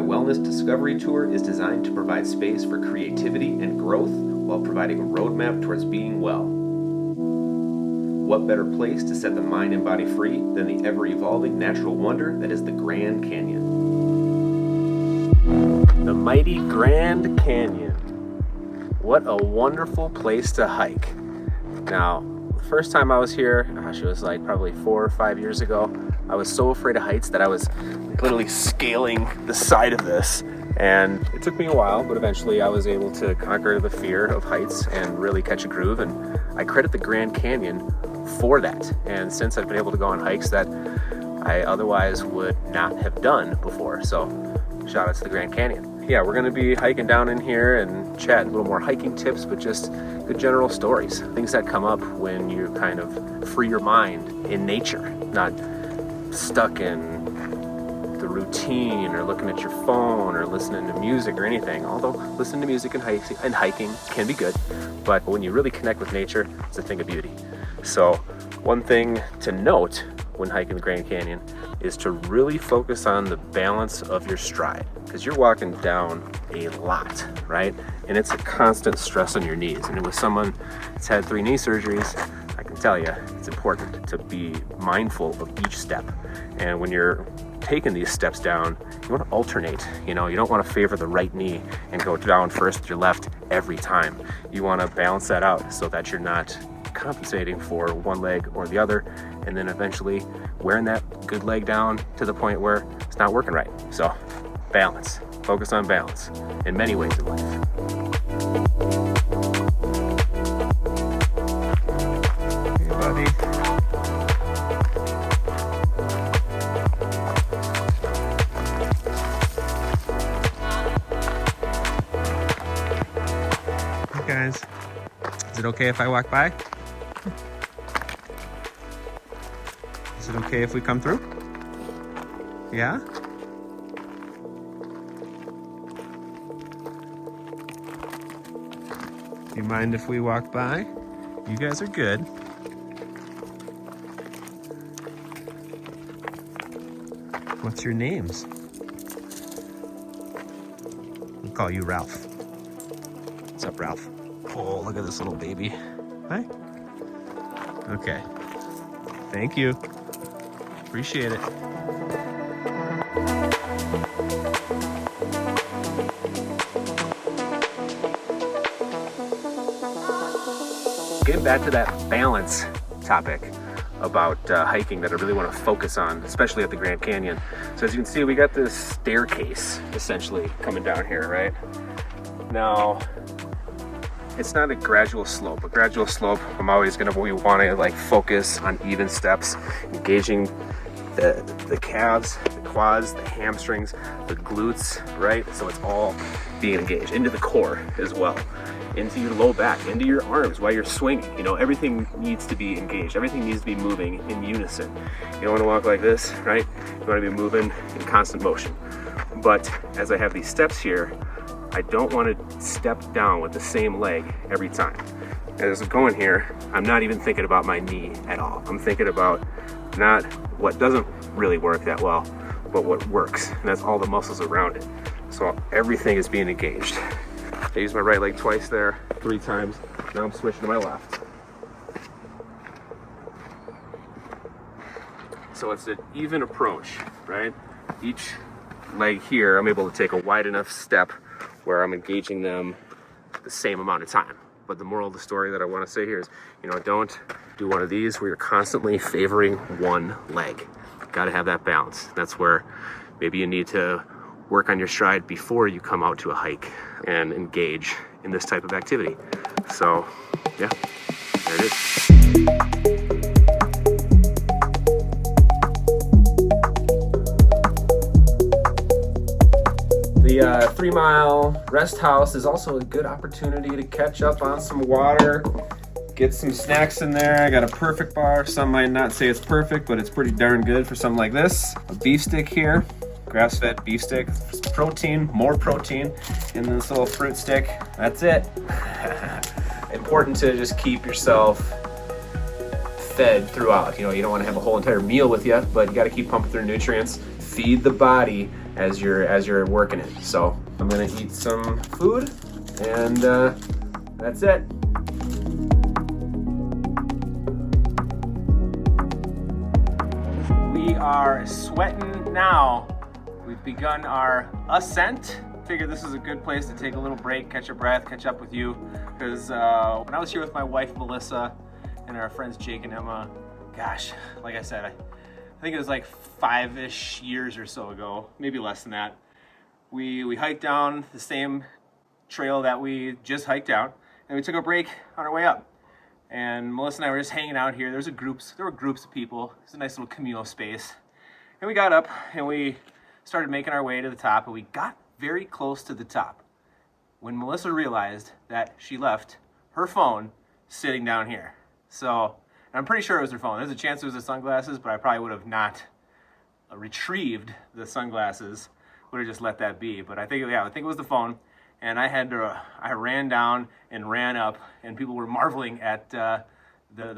Wellness Discovery Tour is designed to provide space for creativity and growth while providing a roadmap towards being well. What better place to set the mind and body free than the ever-evolving natural wonder that is the Grand Canyon? The mighty Grand Canyon. What a wonderful place to hike. Now, the first time I was here, it was like probably 4 or 5 years ago. I was so afraid of heights that I was literally scaling the side of this. And it took me a while, but eventually I was able to conquer the fear of heights and really catch a groove. And I credit the Grand Canyon for that. And since I've been able to go on hikes that I otherwise would not have done before. So shout out to the Grand Canyon. Yeah, we're gonna be hiking down in here and chat a little more hiking tips, but just good general stories, things that come up when you kind of free your mind in nature, not stuck in the routine or looking at your phone or listening to music or anything. Although listening to music and hiking can be good, but when you really connect with nature, it's a thing of beauty. So one thing to note when hiking the Grand Canyon is to really focus on the balance of your stride, because you're walking down a lot, right? And it's a constant stress on your knees. And with someone that's had 3 knee surgeries, I can tell you it's important to be mindful of each step. And when you're taking these steps down, you want to alternate. You don't want to favor the right knee and go down first with your left every time. You want to balance that out so that you're not compensating for one leg or the other, and then eventually wearing that good leg down to the point where it's not working right. So balance, focus on balance in many ways in life. Hey buddy. Hey guys, is it okay if I walk by? Is it okay if we come through? Yeah? Do you mind if we walk by? You guys are good. What's your names? We'll call you Ralph. What's up, Ralph? Oh, look at this little baby. Hi. Okay. Thank you. Appreciate it. Getting back to that balance topic about hiking that I really want to focus on, especially at the Grand Canyon. So as you can see, we got this staircase essentially coming down here, right? Now, it's not a gradual slope. A gradual slope, I'm always want to like focus on even steps, engaging the calves, the quads, the hamstrings, the glutes, right? So it's all being engaged into the core as well, into your low back, into your arms while you're swinging. Everything needs to be engaged. Everything needs to be moving in unison. You don't want to walk like this, right? You want to be moving in constant motion. But as I have these steps here, I don't want to step down with the same leg every time. As I'm going here, I'm not even thinking about my knee at all. I'm thinking about not what doesn't really work that well, but what works, and that's all the muscles around it. So everything is being engaged. I used my right leg twice there, 3 times. Now I'm switching to my left. So it's an even approach, right? Each leg here, I'm able to take a wide enough step where I'm engaging them the same amount of time. But the moral of the story that I want to say here is, don't do one of these where you're constantly favoring one leg. Got to have that balance. That's where maybe you need to work on your stride before you come out to a hike and engage in this type of activity. So, yeah, there it is. The 3 Mile Rest House is also a good opportunity to catch up on some water, get some snacks in there. I got a perfect bar. Some might not say it's perfect, but it's pretty darn good for something like this. A beef stick here, grass-fed beef stick, protein, more protein in this little fruit stick. That's it. Important to just keep yourself fed throughout. You don't want to have a whole entire meal with you, but you got to keep pumping through nutrients feed the body as you're working it. So I'm gonna eat some food, and that's it. We are sweating now. We've begun our ascent. Figured this is a good place to take a little break, catch your breath, catch up with you. Because when I was here with my wife Melissa and our friends Jake and Emma, gosh, like I said, I think it was like 5-ish years or so ago, maybe less than that. We hiked down the same trail that we just hiked down, and we took a break on our way up. And Melissa and I were just hanging out here. There were groups of people. It's a nice little communal space. And we got up and we started making our way to the top, and we got very close to the top when Melissa realized that she left her phone sitting down here. So, and I'm pretty sure it was her phone. There's a chance it was the sunglasses, but I probably would have not retrieved the sunglasses. Would have just let that be. But I think it was the phone. And I ran down and ran up, and people were marveling at the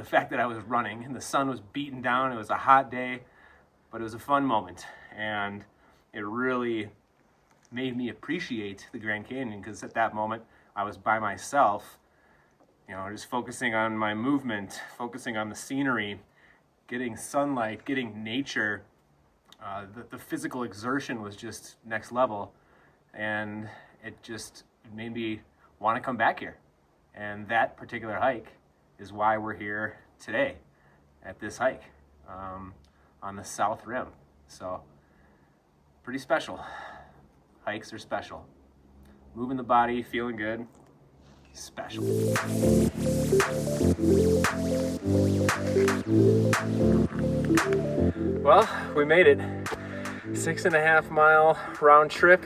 fact that I was running, and the sun was beating down. It was a hot day, but it was a fun moment, and it really made me appreciate the Grand Canyon, because at that moment I was by myself, just focusing on my movement, focusing on the scenery, getting sunlight, getting nature. The physical exertion was just next level, and it just made me want to come back here. And that particular hike is why we're here today at this hike on the South Rim. So pretty special. Hikes are special. Moving the body, feeling good, special. Well, we made it. 6.5 mile round trip.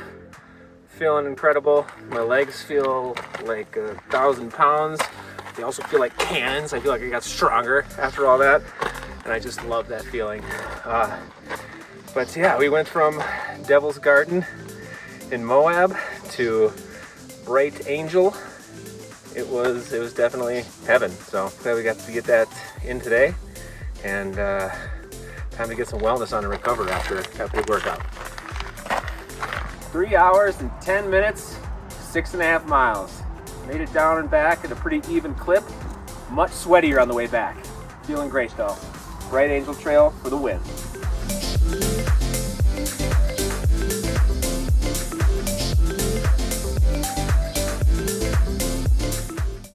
Feeling incredible. My legs feel like 1,000 pounds. They also feel like cannons. I feel like I got stronger after all that. And I just love that feeling. But yeah, we went from Devil's Garden in Moab to Bright Angel. It was definitely heaven. So glad we got to get that in today, and time to get some wellness on and recover after that big workout. 3 hours and 10 minutes, 6.5 miles. Made it down and back at a pretty even clip. Much sweatier on the way back. Feeling great though. Bright Angel Trail for the win.